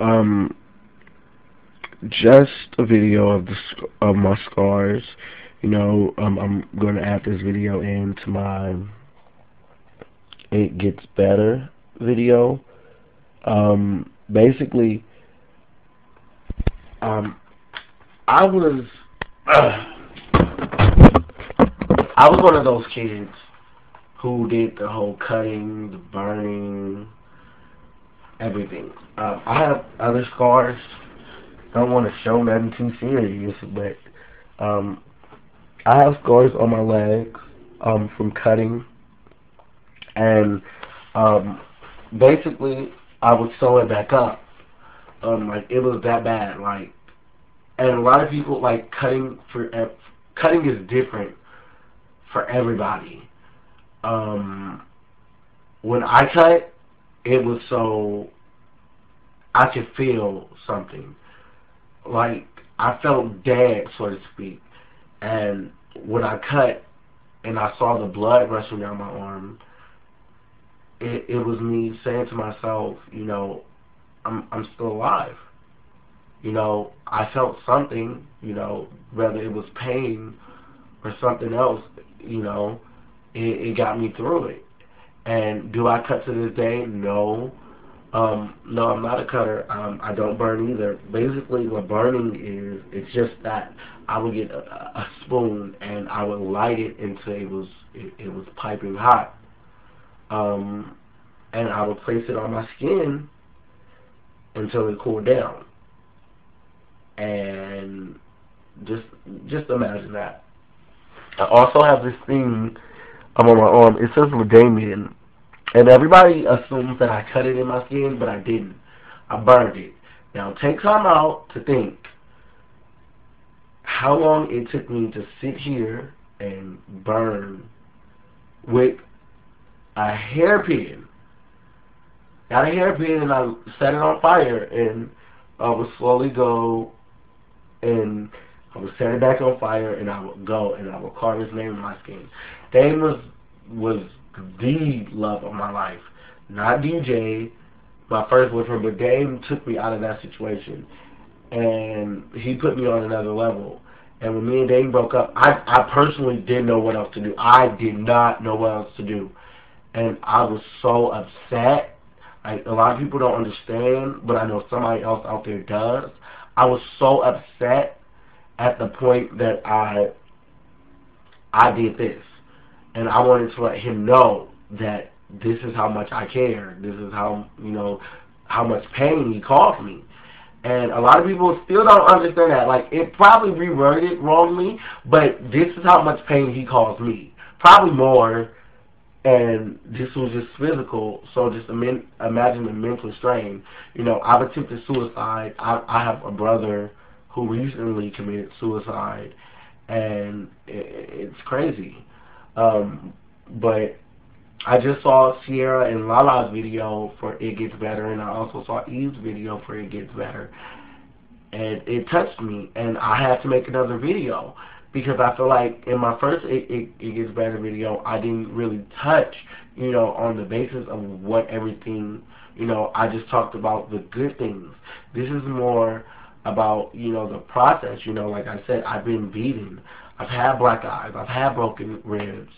Um, just a video of of my scars. I'm going to add this video into my It Gets Better video. Basically, um, I was I was one of those kids who did the whole cutting, the burning, everything. I have other scars. I don't want to show nothing too serious, but I have scars on my legs from cutting, and basically I would sew it back up. Like it was that bad. Like, and a lot of people like cutting is different for everybody. When I cut, it was so I could feel something. Like I felt dead, so to speak. And when I cut and I saw the blood rushing down my arm, it was me saying to myself, I'm still alive. I felt something, whether it was pain or something else, it got me through it. And do I cut to this day? No. No, I'm not a cutter. I don't burn either. Basically, what burning is, it's just that I would get a spoon and I would light it until it was piping hot. And I would place it on my skin until it cooled down. And just imagine that. I also have this thing on my arm. It says Damien. And everybody assumes that I cut it in my skin, but I didn't. I burned it. Now take time out to think how long it took me to sit here and burn with a hairpin. Got a hairpin and I set it on fire, and I would slowly go and I would set it back on fire, and I would go and I would carve his name in my skin. Dame was the love of my life, not DJ, my first boyfriend, but Dame took me out of that situation, and he put me on another level. And when me and Dame broke up, I personally didn't know what else to do. I did not know what else to do, and I was so upset. Like, a lot of people don't understand, but I know somebody else out there does. I was so upset at the point that I did this. And I wanted to let him know that this is how much I care. This is how, how much pain he caused me. And a lot of people still don't understand that. Like, it probably reworded wrongly, but this is how much pain he caused me. Probably more, and this was just physical, so just imagine the mental strain. I've attempted suicide. I have a brother who recently committed suicide, and it's crazy. But I just saw Ciara and Lala's video for It Gets Better, and I also saw Eve's video for It Gets Better, and it touched me, and I had to make another video because I feel like in my first It Gets Better video, I didn't really touch, on the basis of what everything, I just talked about the good things. This is more about, the process. Like I said, I've been beaten. I've had black eyes. I've had broken ribs.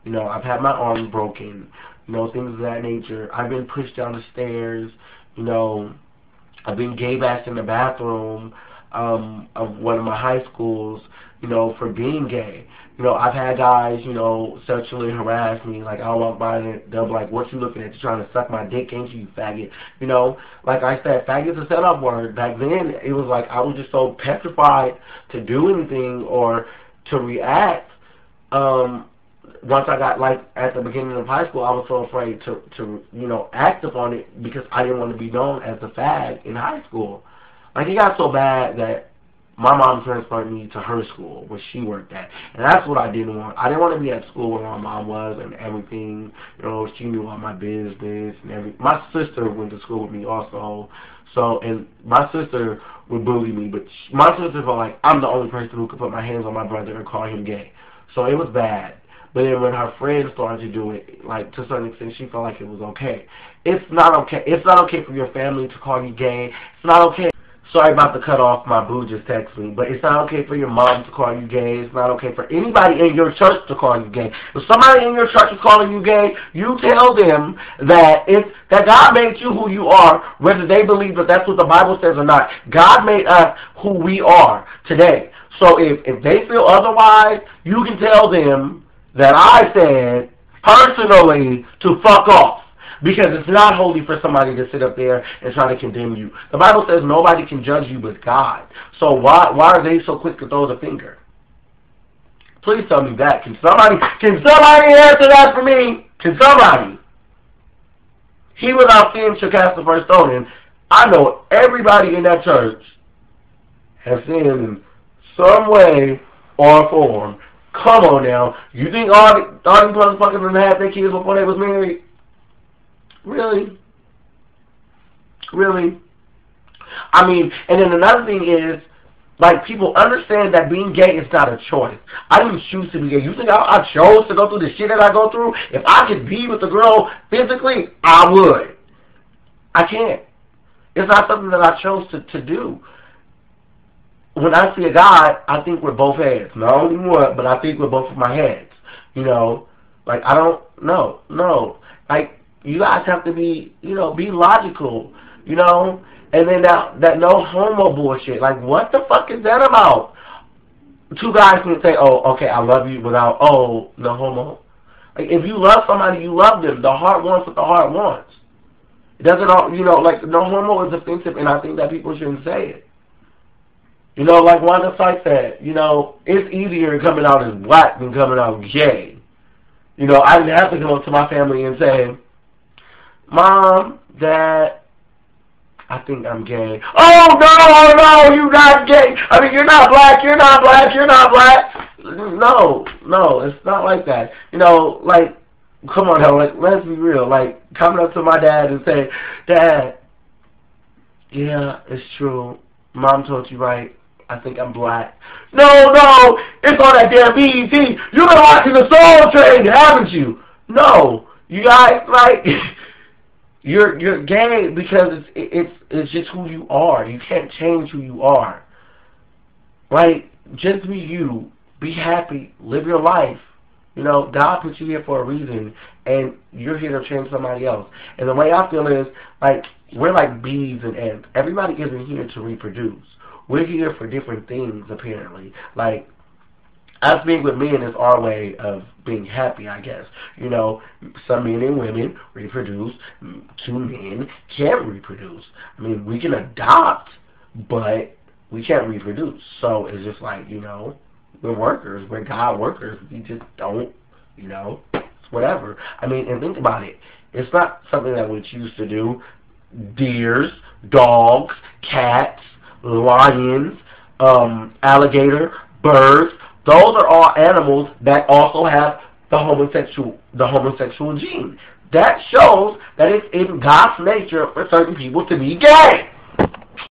I've had my arm broken. Things of that nature. I've been pushed down the stairs. I've been gay bashed in the bathroom of one of my high schools, for being gay. I've had guys, sexually harass me. Like, I'll walk by and they'll be like, "What you looking at? You trying to suck my dick, ain't you, faggot?" Like I said, faggot's a set-up word. Back then, it was like I was just so petrified to do anything or to react. Once I got, like, at the beginning of high school, I was so afraid to act upon it because I didn't want to be known as a fag in high school. Like, it got so bad that my mom transferred me to her school where she worked at. And that's what I didn't want. I didn't want to be at school where my mom was and everything. She knew all my business and everything. My sister went to school with me also. So, and my sister would bully me, but my sister felt like I'm the only person who could put my hands on my brother and call him gay. So it was bad. But then when her friends started to do it, like to a certain extent, she felt like it was okay. It's not okay. It's not okay for your family to call you gay. It's not okay. Sorry about to cut off. My boo just texted me. But it's not okay for your mom to call you gay. It's not okay for anybody in your church to call you gay. If somebody in your church is calling you gay, you tell them that that God made you who you are, whether they believe that that's what the Bible says or not. God made us who we are today. So if they feel otherwise, you can tell them that I said personally to fuck off. Because it's not holy for somebody to sit up there and try to condemn you. The Bible says nobody can judge you but God. So why are they so quick to throw the finger? Please tell me that. Can somebody answer that for me? Can somebody? He without sin shall cast the first stone. And I know everybody in that church has sinned in some way or form. Come on now. You think all these motherfuckers didn't have their kids before they was married? Really? Really? I mean, and then another thing is, like, people understand that being gay is not a choice. I didn't choose to be gay. You think I chose to go through the shit that I go through? If I could be with a girl physically, I would. I can't. It's not something that I chose to do. When I see a guy, I think with both heads. Not only one, but I think with both of my heads. You know? Like, I don't know. No. Like, you guys have to be, be logical, and then that no homo bullshit. Like, what the fuck is that about? Two guys can say, oh, okay, I love you, without, oh, no homo. Like, if you love somebody, you love them. The heart wants what the heart wants. It doesn't all, like, no homo is offensive, and I think that people shouldn't say it. Like Wanda Sykes said, it's easier coming out as black than coming out gay. I didn't have to go to my family and say, Mom, Dad, I think I'm gay. Oh, no, you're not gay. I mean, you're not black, you're not black, you're not black. No, it's not like that. Like, come on now, like, let's be real. Like, coming up to my dad and saying, Dad, yeah, it's true. Mom told you right. I think I'm black. No, it's on that damn BET. You've been watching the Soul Train, haven't you? No, you guys, like... You're gay because it's just who you are. You can't change who you are. Like, just be you. Be happy. Live your life. God put you here for a reason, and you're here to change somebody else. And the way I feel is, like, we're like bees and ants. Everybody isn't here to reproduce. We're here for different things, apparently. Like, us being with men is our way of being happy, I guess. Some men and women reproduce. Two men can't reproduce. I mean, we can adopt, but we can't reproduce. So it's just like, we're workers. We're God workers. We just don't, it's whatever. I mean, and think about it. It's not something that we choose to do. Deers, dogs, cats, lions, alligator, birds, those are all animals that also have the homosexual gene. That shows that it's in God's nature for certain people to be gay.